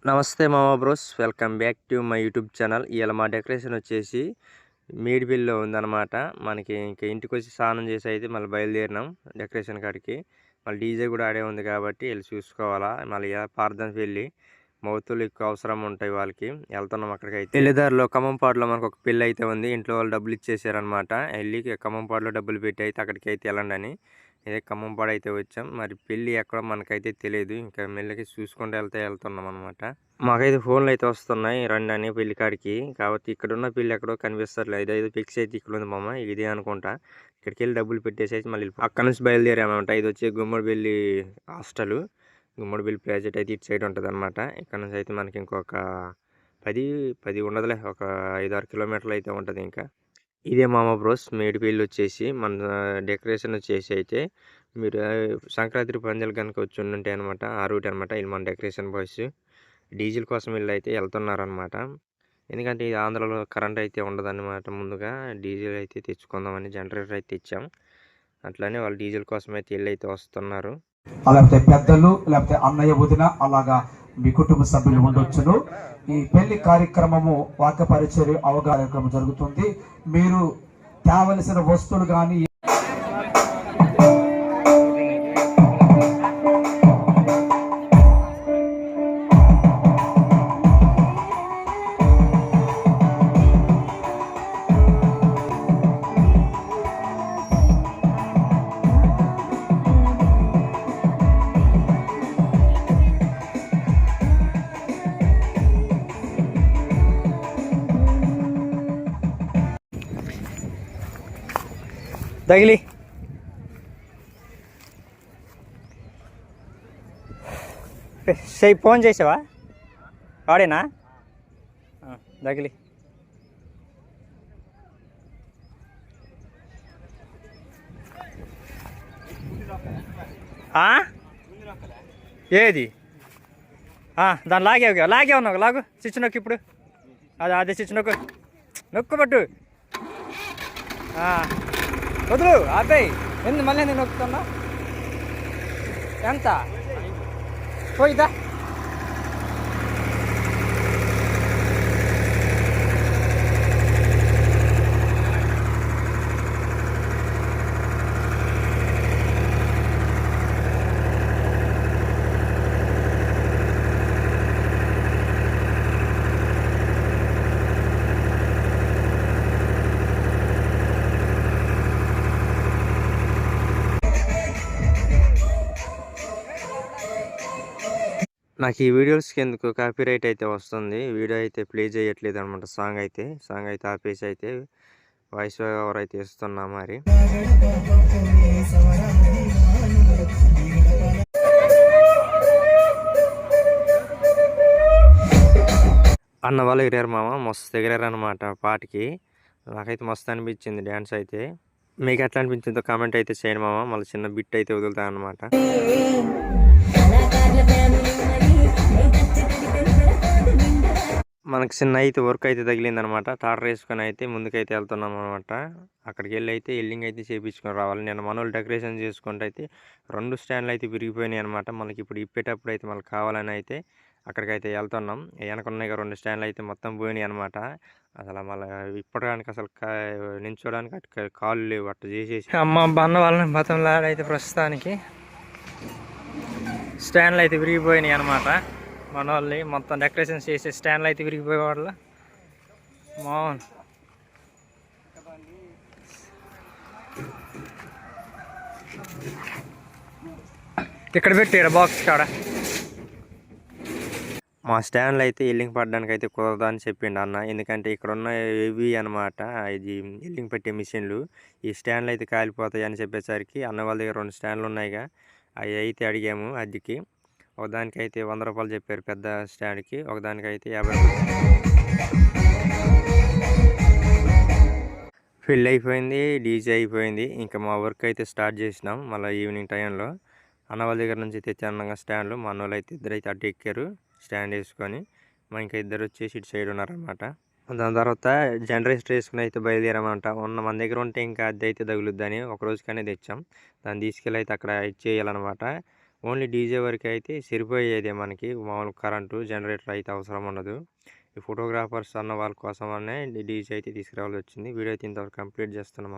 నమస్తే మామా bros, welcome back to my YouTube channel. ఇవాళ మా డెకరేషన్ వచ్చేసి మేడిపల్లిలో ఉందన్నమాట. మనకి ఇంకా ఇంటికి వచ్చి స్నానం చేసి అయితే మళ్ళీ బయలుదేరినాం డెకరేషన్ కాడికి. మళ్ళీ డీజే కూడా ఆడే ఉంది కాబట్టి వెళ్ళి చూసుకోవాలా. మళ్ళీ పార్థన్ వెళ్ళి మౌతులు ఎక్కువ అవసరం ఉంటాయి వాళ్ళకి, వెళ్తున్నాం అక్కడికైతే. పెళ్లిదారిలో ఖమ్మంపాడులో మనకు ఒక పెళ్ళి అయితే ఉంది. ఇంట్లో వాళ్ళు డబ్బులు ఇచ్చేసారనమాట. వెళ్ళి ఖమ్మంపాడులో డబ్బులు పెట్టి అయితే అక్కడికి అయితే వెళ్ళండి అని ఇదే ఖమ్మంపాడు అయితే వచ్చాం. మరి పెళ్ళి ఎక్కడో మనకైతే తెలియదు, ఇంకా మెల్లకి చూసుకుంటూ వెళ్తున్నాం అనమాట. మాకైతే ఫోన్లు అయితే వస్తున్నాయి రండి అని పెళ్లి కాడికి. కాబట్టి ఇక్కడ ఉన్న పెళ్ళి ఎక్కడో కనిపిస్తలేదు. ఇదైతే ఫిక్స్ అయితే ఇక్కడ ఉంది మామ, ఇదే అనుకుంటా. ఇక్కడికి వెళ్ళి డబ్బులు పెట్టేసి మళ్ళీ అక్కడ నుంచి బయలుదేరామన్నమాట. ఇది వచ్చి గుమ్మడిపల్లి హాస్టల్, గుమ్మడిపల్లి ప్రాజెక్ట్ అయితే ఇటు సైడ్ ఉంటుంది అనమాట. ఇక్కడ నుంచి అయితే మనకి ఇంకొక 10 ఉండదులే, ఒక 5-6 కిలోమీటర్లు అయితే ఉంటుంది. ఇంకా ఇదే మామ బ్రోస్ మేడిపల్లి వచ్చేసి మన డెకరేషన్ వచ్చేసి అయితే మీరు సంక్రాంతి పందాలు కనుక వచ్చి ఉంటే అనమాట. ఆ రూట్ అనమాట. వీళ్ళు మన డెకరేషన్ బాయ్స్ డీజిల్ కోసం వీళ్ళు అయితే వెళ్తున్నారనమాట. ఎందుకంటే ఇది ఆంధ్రలో కరెంట్ అయితే ఉండదన్నమాట. ముందుగా డీజిల్ అయితే తెచ్చుకుందామని జనరేటర్ అయితే తెచ్చాం. అట్లానే వాళ్ళు డీజిల్ కోసం అయితే వీళ్ళు అయితే వస్తున్నారు. లేకపోతే పెద్దలు, లేకపోతే అన్నయ్య, వదిన, అలాగా మీ కుటుంబ సభ్యులు ఉండొచ్చును. ఈ పెళ్లి కార్యక్రమము వాక్య పరిచర్య అవగాహన జరుగుతుంది. మీరు తేవలసిన వస్తువులు కానీ తగిలి ఫోన్ చేసావా? వాడేనా? తగిలి ఏది దాన్ని లాగే ఉన్నావు. లాగు స్విచ్ నొక్కు. ఇప్పుడు అదే స్విచ్ నొక్కు పట్టు. వదులు అబ్బాయి, ఎందుకు మళ్ళీ నేను నొక్కుతున్నా? ఎంత పోయిదా? నాకు ఈ వీడియోస్కి ఎందుకు కాపీరైట్ అయితే వస్తుంది. వీడియో అయితే ప్లే చేయట్లేదు అనమాట. సాంగ్ అయితే ఆపేసి అయితే వాయిస్ ఓవర్ అయితే ఇస్తున్నా. మరి అన్న వాళ్ళు ఎగిరారు మామ, మస్తు ఎగిరారు అనమాట పాటకి. నాకైతే మస్తు అనిపించింది డ్యాన్స్ అయితే. మీకు ఎట్లా అనిపించిందో కామెంట్ అయితే చేయండి మామ. మళ్ళీ చిన్న బిట్ అయితే వదులుతాను అనమాట. మనకు చిన్న అయితే వర్క్ అయితే తగిలింది అనమాట. టాటర్ వేసుకొని అయితే ముందుకైతే వెళ్తున్నాం అనమాట. అక్కడికి వెళ్ళి అయితే ఎల్లింగ్ అయితే చేయించుకొని రావాలి. నేను మనోళ్ళు డెకరేషన్ చేసుకుంటే అయితే 2 స్టాండ్లు అయితే విరిగిపోయినాయి అనమాట. మనకి ఇప్పుడు ఇప్పేటప్పుడు అయితే మళ్ళీ కావాలని అయితే అక్కడికైతే వెళ్తున్నాం. వెనకున్నాయి 2 స్టాండ్లు అయితే మొత్తం పోయినాయి అనమాట. అసలు మళ్ళీ ఇప్పటిదానికి అసలు నించోడానికి అటు కాళ్ళు లేవు, అట్ట చేసేసి అమ్మ అన్న వాళ్ళని బతంలాడైతే ప్రస్తుతానికి స్టాండ్లు అయితే విరిగిపోయినాయి అనమాట. మన వాళ్ళని మొత్తం డెకరేషన్ చేసే స్టాండ్లు అయితే విరిగిపోయే వాళ్ళు మౌన్. ఇక్కడ పెట్టాడు బాక్స్ కాడ. మా స్టాండ్లు అయితే ఎల్లింగ్ పడడానికి అయితే కుదరదు అని చెప్పిండు అన్న. ఎందుకంటే ఇక్కడ ఉన్న ఇవి అనమాట, ఇది ఎల్లింగ్ పెట్టే మిషన్లు. ఈ స్టాండ్లు అయితే కాలిపోతాయి అని చెప్పేసరికి అన్న వాళ్ళ దగ్గర 2 స్టాండ్లు ఉన్నాయిగా, అవి అయితే అడిగాము అద్దెకి. ఒకదానికైతే 100 రూపాయలు చెప్పారు పెద్ద స్టాండ్కి, ఒకదానికైతే 50 రూపాయలు. పెళ్ళి అయిపోయింది, డీజే అయిపోయింది. ఇంకా మా వర్క్ అయితే స్టార్ట్ చేసినాం. మళ్ళీ ఈవినింగ్ టైంలో అన్న వాళ్ళ దగ్గర నుంచి తెచ్చాను స్టాండ్లు. మా అన్న వాళ్ళు అయితే ఇద్దరైతే అడ్డు ఎక్కారు స్టాండ్ వేసుకొని. మా ఇంకా ఇద్దరు వచ్చేసి ఇటు సైడ్ ఉన్నారనమాట. దాని తర్వాత జనరేటర్ వేసుకుని అయితే బయలుదేరామంట. మన దగ్గర ఉంటే ఇంకా అద్దె అయితే తగులుద్దని ఒక రోజుకనే తెచ్చాం. దాన్ని తీసుకెళ్ళి అయితే అక్కడ ఇచ్చేయాలన్నమాట. ఓన్లీ డీజే వరకు అయితే సరిపోయేదే మనకి. మామూలు కరెంటు జనరేటర్ అయితే అవసరం ఉండదు. ఈ ఫోటోగ్రాఫర్స్ అన్న వాళ్ళ కోసం అనే డీజే అయితే తీసుకురావాల్సి వచ్చింది. వీడియో అయితే ఇంతవరకు కంప్లీట్ చేస్తున్నాం.